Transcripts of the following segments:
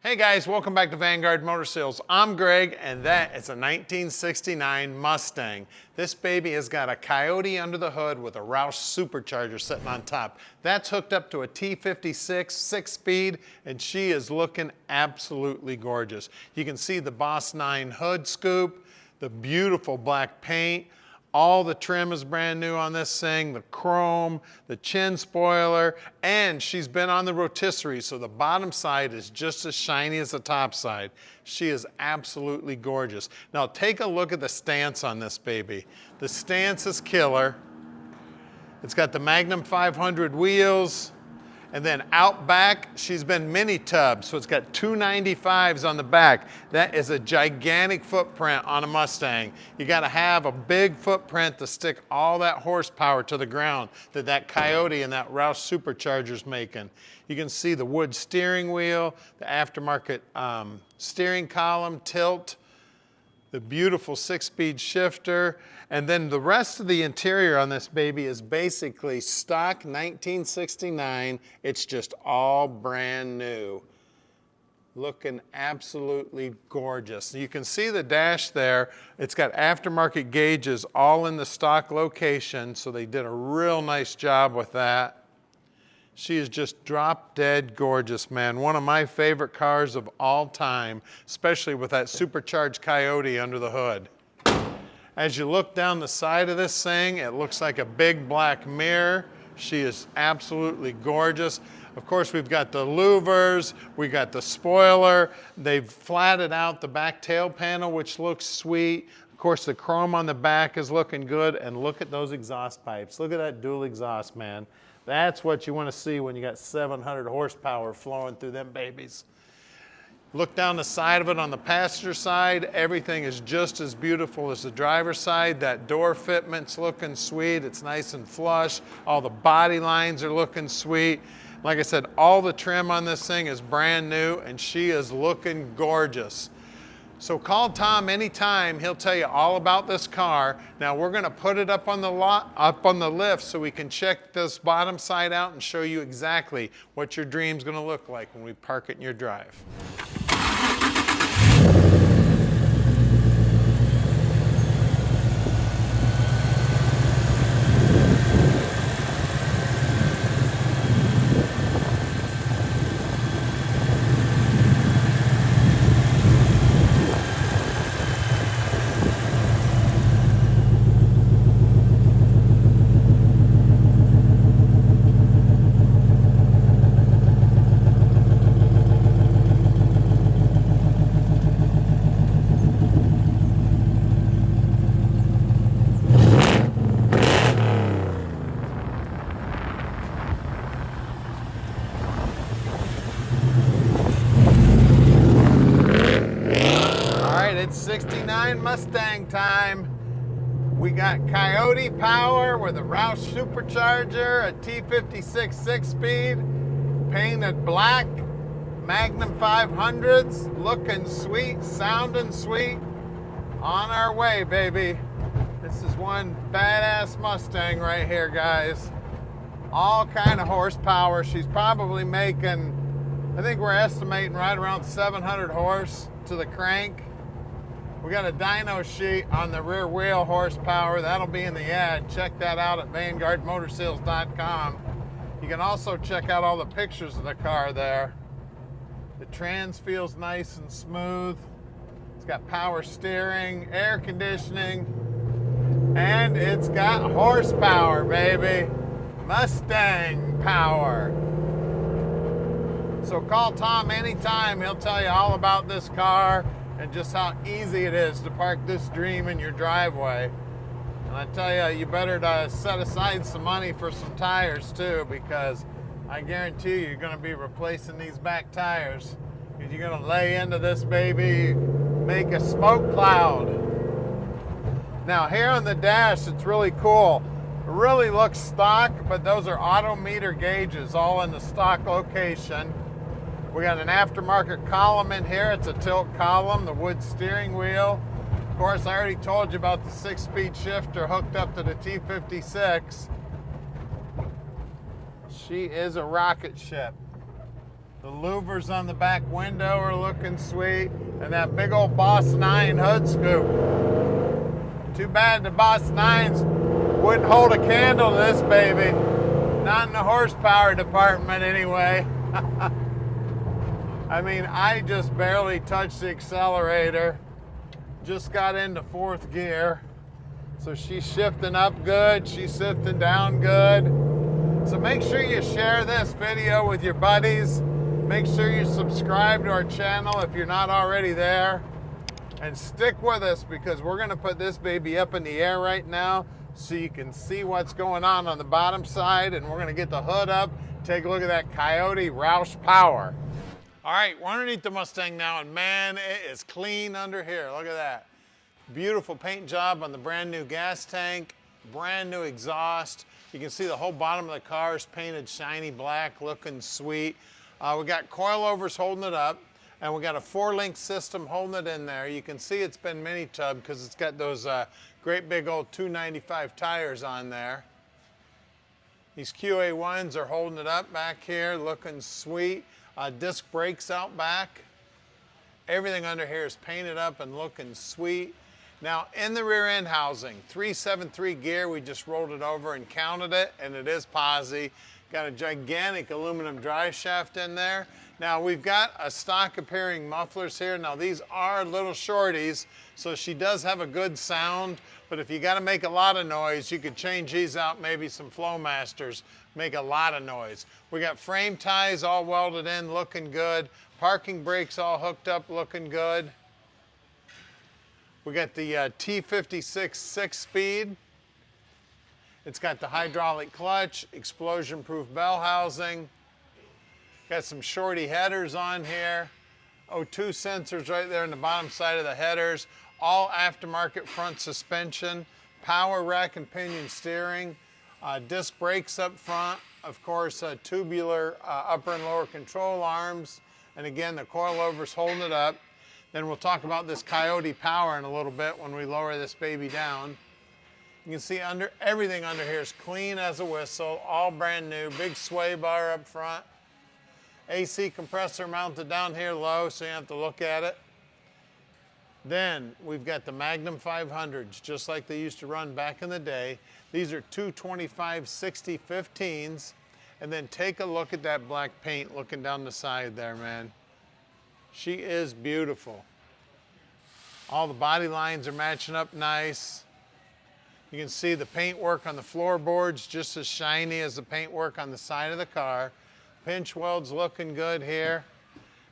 Hey guys, welcome back to Vanguard Motor Sales. I'm Greg, and that is a 1969 Mustang. This baby has got a Coyote under the hood with a Roush Supercharger sitting on top. That's hooked up to a T56 6-speed, and she is looking absolutely gorgeous. You can see the Boss 9 hood scoop, the beautiful black paint. All the trim is brand new on this thing, the chrome, the chin spoiler, and she's been on the rotisserie, so the bottom side is just as shiny as the top side. She is absolutely gorgeous. Now take a look at the stance on this baby. The stance is killer. It's got the Magnum 500 wheels, and then out back, she's been mini tub, so it's got 295s on the back. That is a gigantic footprint on a Mustang. You gotta have a big footprint to stick all that horsepower to the ground that Coyote and that Roush Supercharger's making. You can see the wood steering wheel, the aftermarket steering column, tilt, the beautiful 6-speed shifter, and then the rest of the interior on this baby is basically stock 1969. It's just all brand new. Looking absolutely gorgeous. You can see the dash there. It's got aftermarket gauges all in the stock location, so they did a real nice job with that. She is just drop dead gorgeous, man. One of my favorite cars of all time, especially with that supercharged Coyote under the hood. As you look down the side of this thing, it looks like a big black mirror. She is absolutely gorgeous. Of course, we've got the louvers, we got the spoiler. They've flatted out the back tail panel, which looks sweet. Of course, the chrome on the back is looking good, and look at those exhaust pipes. Look at that dual exhaust, man. That's what you want to see when you got 700 horsepower flowing through them babies. Look down the side of it on the passenger side. Everything is just as beautiful as the driver's side. That door fitment's looking sweet. It's nice and flush. All the body lines are looking sweet. Like I said, all the trim on this thing is brand new, and she is looking gorgeous. So call Tom anytime. He'll tell you all about this car. Now we're going to put it up on the lift so we can check this bottom side out and show you exactly what your dream's going to look like when we park it in your drive. It's 69 Mustang time. We got Coyote power with a Roush Supercharger, a T56 6-speed, painted black, Magnum 500s, looking sweet, sounding sweet. On our way, baby. This is one badass Mustang right here, guys. All kind of horsepower. She's probably making, I think we're estimating right around 700 horse to the crank. We got a dyno sheet on the rear wheel horsepower. That'll be in the ad. Check that out at VanguardMotorsales.com. You can also check out all the pictures of the car there. The trans feels nice and smooth. It's got power steering, air conditioning, and it's got horsepower, baby. Mustang power. So call Tom anytime. He'll tell you all about this car and just how easy it is to park this dream in your driveway. And I tell you, you better set aside some money for some tires too, because I guarantee you, you're gonna be replacing these back tires. Because you're gonna lay into this baby, make a smoke cloud. Now here on the dash, it's really cool. It really looks stock, but those are AutoMeter gauges, all in the stock location. We got an aftermarket column in here. It's a tilt column, the wood steering wheel. Of course, I already told you about the 6-speed shifter hooked up to the T56. She is a rocket ship. The louvers on the back window are looking sweet. And that big old Boss 9 hood scoop. Too bad the Boss 9s wouldn't hold a candle to this baby. Not in the horsepower department anyway. I mean, I just barely touched the accelerator. Just got into 4th gear. So she's shifting up good, she's shifting down good. So make sure you share this video with your buddies. Make sure you subscribe to our channel if you're not already there. And stick with us because we're gonna put this baby up in the air right now so you can see what's going on the bottom side, and we're gonna get the hood up, take a look at that Coyote Roush power. All right, we're underneath the Mustang now, and man, it is clean under here. Look at that. Beautiful paint job on the brand new gas tank, brand new exhaust. You can see the whole bottom of the car is painted shiny black, looking sweet. We got coilovers holding it up, and we got a 4-link system holding it in there. You can see it's been mini-tubbed because it's got those great big old 295 tires on there. These QA1s are holding it up back here, looking sweet. Disc brakes out back. Everything under here is painted up and looking sweet. Now in the rear end housing, 373 gear, we just rolled it over and counted it, and it is Posi. Got a gigantic aluminum drive shaft in there. Now we've got a stock appearing mufflers here. Now these are little shorties, so she does have a good sound, but if you gotta make a lot of noise, you could change these out, maybe some Flowmasters, make a lot of noise. We got frame ties all welded in, looking good. Parking brakes all hooked up, looking good. We got the T56 6-speed. It's got the hydraulic clutch, explosion-proof bell housing. Got some shorty headers on here. O2 sensors right there on the bottom side of the headers. All aftermarket front suspension. Power rack and pinion steering. Disc brakes up front. Of course, tubular upper and lower control arms. And again, the coilovers holding it up. Then we'll talk about this Coyote power in a little bit when we lower this baby down. You can see everything under here is clean as a whistle, all brand new, big sway bar up front. AC compressor mounted down here low, so you have to look at it. Then we've got the Magnum 500s, just like they used to run back in the day. These are 225/60 15s. And then take a look at that black paint looking down the side there, man. She is beautiful. All the body lines are matching up nice. You can see the paintwork on the floorboards just as shiny as the paintwork on the side of the car. Pinch welds looking good here.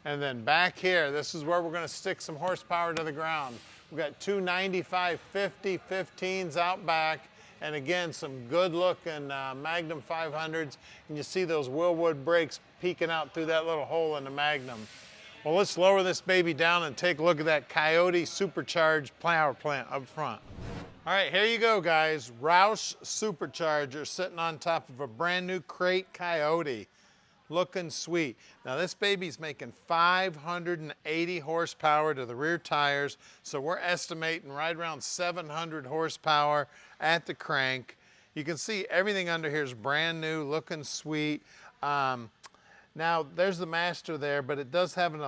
And then back here, this is where we're gonna stick some horsepower to the ground. We've got 295/50 15s out back. And again, some good looking Magnum 500s. And you see those Willwood brakes peeking out through that little hole in the Magnum. Well, let's lower this baby down and take a look at that Coyote Supercharged power plant up front. All right, here you go, guys. Roush Supercharger sitting on top of a brand new crate Coyote. Looking sweet. Now this baby's making 580 horsepower to the rear tires, so we're estimating right around 700 horsepower at the crank. You can see everything under here is brand new, looking sweet. Now there's the master there, but it does have an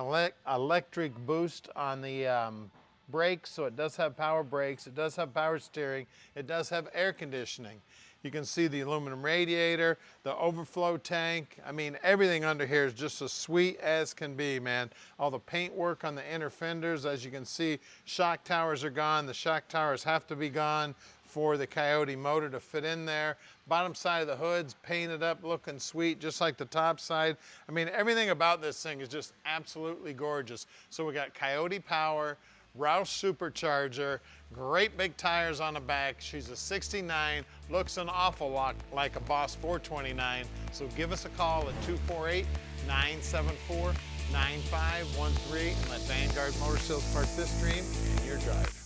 electric boost on the brakes, so it does have power brakes, it does have power steering, it does have air conditioning. You can see the aluminum radiator, the overflow tank. I mean, everything under here is just as sweet as can be, man. All the paint work on the inner fenders, as you can see, shock towers are gone. The shock towers have to be gone for the Coyote motor to fit in there. Bottom side of the hood's painted up, looking sweet, just like the top side. I mean, everything about this thing is just absolutely gorgeous. So we got Coyote power, Roush Supercharger, great big tires on the back. She's a 69, looks an awful lot like a Boss 429. So give us a call at 248-974-9513 and let Vanguard Motor Sales park this dream in your drive.